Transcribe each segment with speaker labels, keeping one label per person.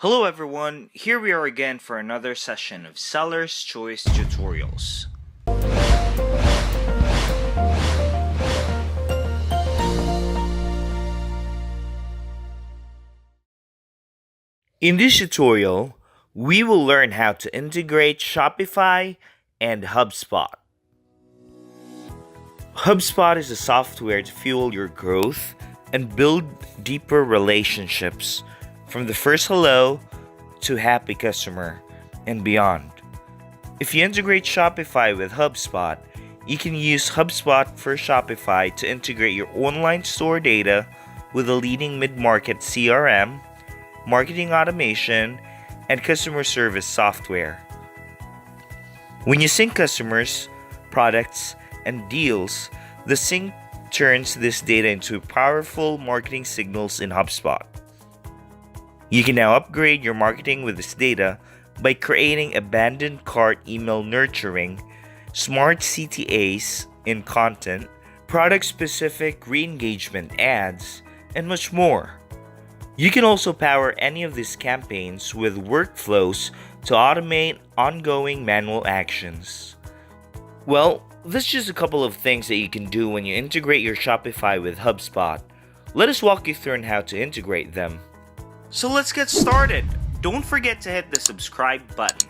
Speaker 1: Hello everyone, here we are again for another session of Seller's Choice Tutorials. In this tutorial, we will learn how to integrate Shopify and HubSpot. HubSpot is a software to fuel your growth and build deeper relationships from the first hello to happy customer and beyond. If you integrate Shopify with HubSpot, you can use HubSpot for Shopify to integrate your online store data with a leading mid-market CRM, marketing automation, and customer service software. When you sync customers, products, and deals, the sync turns this data into powerful marketing signals in HubSpot. You can now upgrade your marketing with this data by creating abandoned cart email nurturing, smart CTAs in content, product-specific re-engagement ads, and much more. You can also power any of these campaigns with workflows to automate ongoing manual actions. Well, this is just a couple of things that you can do when you integrate your Shopify with HubSpot. Let us walk you through on how to integrate them. So let's get started. Don't forget to hit the subscribe button.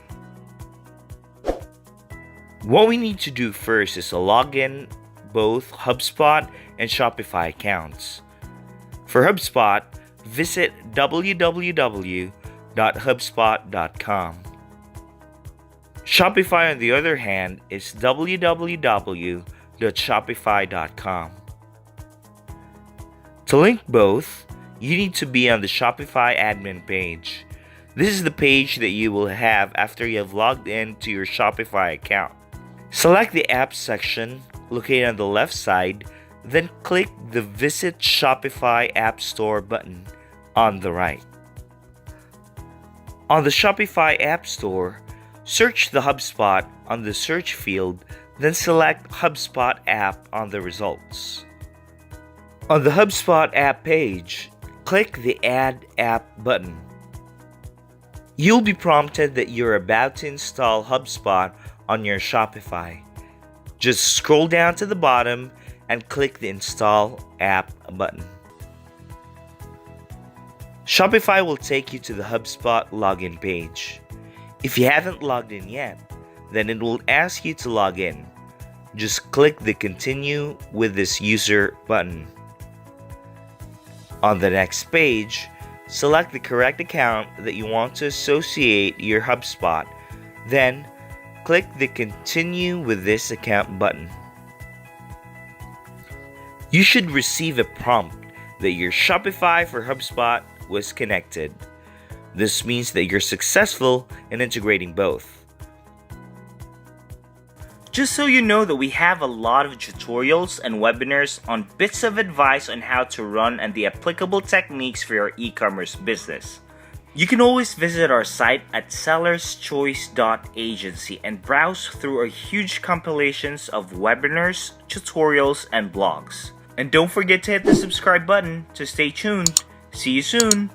Speaker 1: What we need to do first is to log in both HubSpot and Shopify accounts. For HubSpot, visit www.hubspot.com. Shopify, on the other hand, is www.shopify.com. To link both, you need to be on the Shopify admin page. This is the page that you will have after you have logged in to your Shopify account. Select the Apps section located on the left side, then click the Visit Shopify App Store button on the right. On the Shopify App Store, search the HubSpot on the search field, then select HubSpot app on the results. On the HubSpot app page, click the Add App button. You'll be prompted that you're about to install HubSpot on your Shopify. Just scroll down to the bottom and click the Install App button. Shopify will take you to the HubSpot login page. If you haven't logged in yet, then it will ask you to log in. Just click the Continue with this user button. On the next page, select the correct account that you want to associate your HubSpot, then click the Continue with this account button. You should receive a prompt that your Shopify for HubSpot was connected. This means that you're successful in integrating both. Just so you know that we have a lot of tutorials and webinars on bits of advice on how to run and the applicable techniques for your e-commerce business. You can always visit our site at sellerschoice.agency and browse through our huge compilations of webinars, tutorials, and blogs. And don't forget to hit the subscribe button to stay tuned. See you soon!